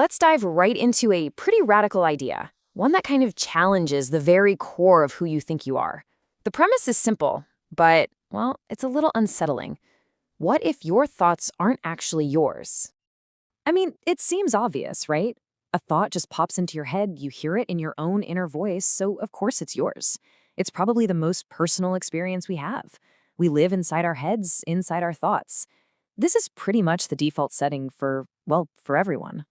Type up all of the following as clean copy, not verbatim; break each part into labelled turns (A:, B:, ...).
A: let's dive right into a pretty radical idea, one that kind of challenges the very core of who you think you are. The premise is simple, but, well, it's a little unsettling. What if your thoughts aren't actually yours? I mean, it seems obvious, right? A thought just pops into your head, you hear it in your own inner voice, so of course it's yours. It's probably the most personal experience we have. We live inside our heads, inside our thoughts. This is pretty much the default setting for, well, for everyone.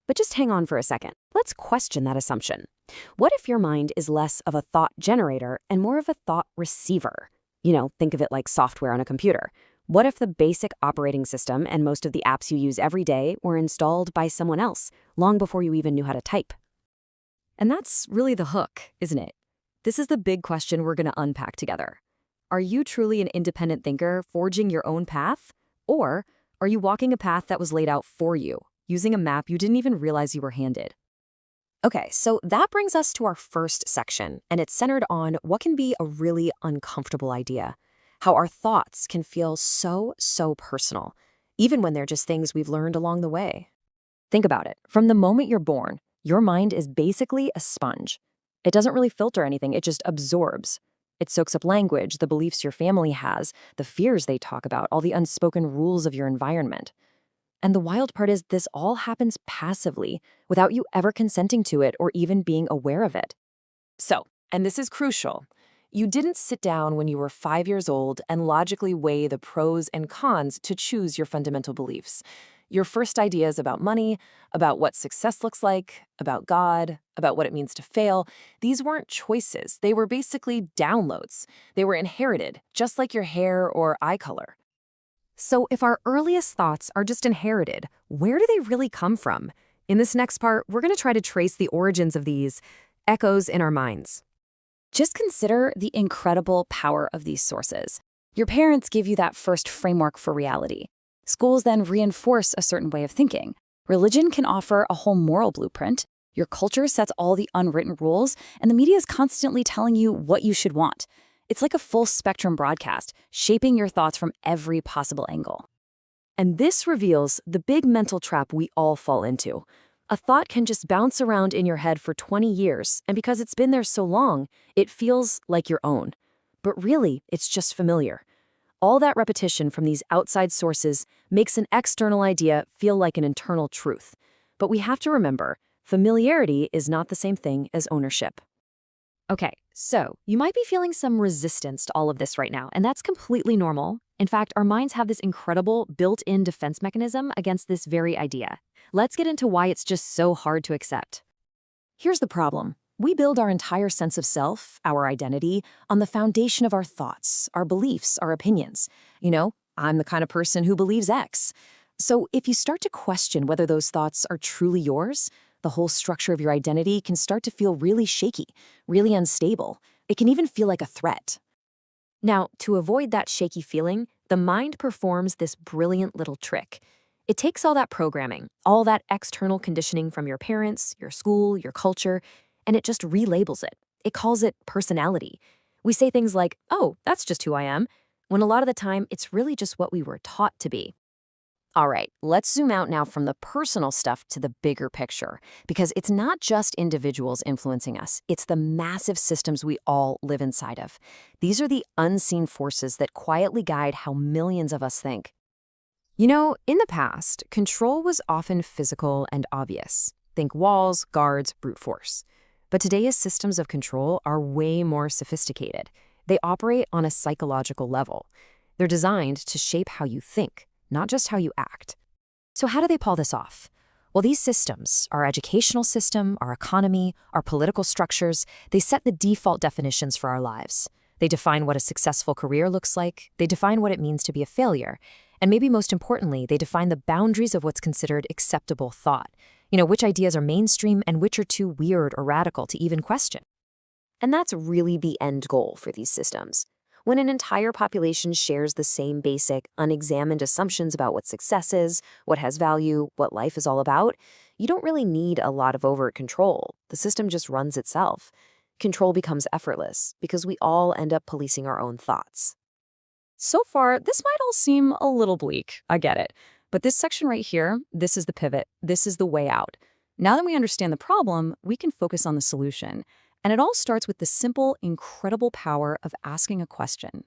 A: But just hang on for a second. Let's question that assumption. What if your mind is less of a thought generator and more of a thought receiver? Think of it like software on a computer. What if the basic operating system and most of the apps you use every day were installed by someone else, long before you even knew how to type? And that's really the hook, isn't it? This is the big question we're going to unpack together. Are you truly an independent thinker, forging your own path? Or are you walking a path that was laid out for you, using a map you didn't even realize you were handed? Okay, so that brings us to our first section, and it's centered on what can be a really uncomfortable idea. How our thoughts can feel so personal, even when they're just things we've learned along the way. Think about it. From the moment you're born, your mind is basically a sponge. It doesn't really filter anything, it just absorbs. It soaks up language, the beliefs your family has, the fears they talk about, all the unspoken rules of your environment. And the wild part is this all happens passively, without you ever consenting to it or even being aware of it. So, and this is crucial, you didn't sit down when you were 5 years old and logically weigh the pros and cons to choose your fundamental beliefs. Your first ideas about money, about what success looks like, about God, about what it means to fail, these weren't choices. They were basically downloads. They were inherited, just like your hair or eye color. So if our earliest thoughts are just inherited, where do they really come from? In this next part, we're going to try to trace the origins of these echoes in our minds. Just consider the incredible power of these sources. Your parents give you that first framework for reality. Schools then reinforce a certain way of thinking. Religion can offer a whole moral blueprint. Your culture sets all the unwritten rules, and the media is constantly telling you what you should want. It's like a full spectrum broadcast, shaping your thoughts from every possible angle. And this reveals the big mental trap we all fall into. A thought can just bounce around in your head for 20 years, and because it's been there so long, it feels like your own. But really, it's just familiar. All that repetition from these outside sources makes an external idea feel like an internal truth. But we have to remember, familiarity is not the same thing as ownership. Okay, so you might be feeling some resistance to all of this right now, and that's completely normal. In fact, our minds have this incredible built-in defense mechanism against this very idea. Let's get into why it's just so hard to accept. Here's the problem. We build our entire sense of self, our identity, on the foundation of our thoughts, our beliefs, our opinions. I'm the kind of person who believes X. So if you start to question whether those thoughts are truly yours, the whole structure of your identity can start to feel really shaky, really unstable. It can even feel like a threat. Now, to avoid that shaky feeling, the mind performs this brilliant little trick. It takes all that programming, all that external conditioning from your parents, your school, your culture, and it just relabels it. It calls it personality. We say things like, oh, that's just who I am, when a lot of the time it's really just what we were taught to be. All right, let's zoom out now from the personal stuff to the bigger picture, because it's not just individuals influencing us, it's the massive systems we all live inside of. These are the unseen forces that quietly guide how millions of us think. In the past, control was often physical and obvious. Think walls, guards, brute force. But today's systems of control are way more sophisticated. They operate on a psychological level. They're designed to shape how you think, not just how you act. So how do they pull this off? Well, these systems, our educational system, our economy, our political structures, they set the default definitions for our lives. They define what a successful career looks like. They define what it means to be a failure. And maybe most importantly, they define the boundaries of what's considered acceptable thought. Which ideas are mainstream and which are too weird or radical to even question. And that's really the end goal for these systems. When an entire population shares the same basic, unexamined assumptions about what success is, what has value, what life is all about, you don't really need a lot of overt control. The system just runs itself. Control becomes effortless because we all end up policing our own thoughts. So far, this might all seem a little bleak, I get it. But this section right here, this is the pivot. This is the way out. Now that we understand the problem, we can focus on the solution. And it all starts with the simple, incredible power of asking a question.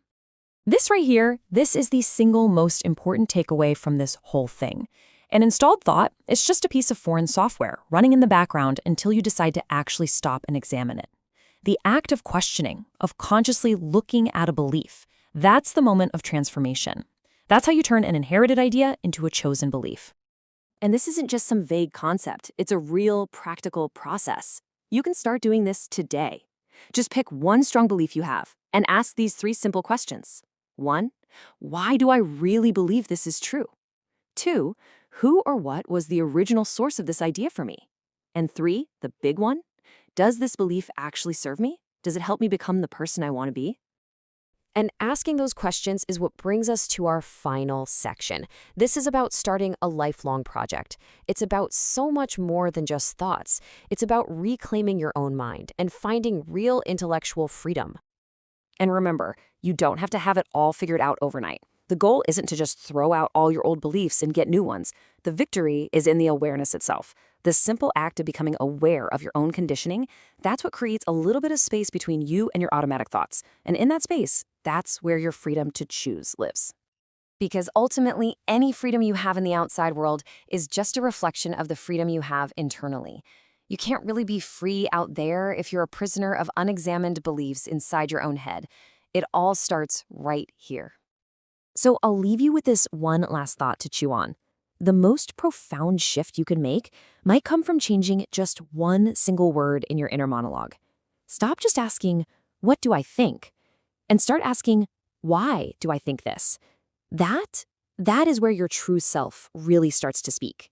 A: This right here, this is the single most important takeaway from this whole thing. An installed thought is just a piece of foreign software running in the background until you decide to actually stop and examine it. The act of questioning, of consciously looking at a belief, that's the moment of transformation. That's how you turn an inherited idea into a chosen belief. And this isn't just some vague concept. It's a real, practical process. You can start doing this today. Just pick one strong belief you have and ask these 3 simple questions. 1, why do I really believe this is true? 2, who or what was the original source of this idea for me? And 3, the big one, does this belief actually serve me? Does it help me become the person I want to be? And asking those questions is what brings us to our final section. This is about starting a lifelong project. It's about so much more than just thoughts. It's about reclaiming your own mind and finding real intellectual freedom. And remember, you don't have to have it all figured out overnight. The goal isn't to just throw out all your old beliefs and get new ones. The victory is in the awareness itself. The simple act of becoming aware of your own conditioning, that's what creates a little bit of space between you and your automatic thoughts. And in that space, that's where your freedom to choose lives. Because ultimately, any freedom you have in the outside world is just a reflection of the freedom you have internally. You can't really be free out there if you're a prisoner of unexamined beliefs inside your own head. It all starts right here. So I'll leave you with this one last thought to chew on. The most profound shift you can make might come from changing just one single word in your inner monologue. Stop just asking, what do I think? And start asking, why do I think this? That is where your true self really starts to speak.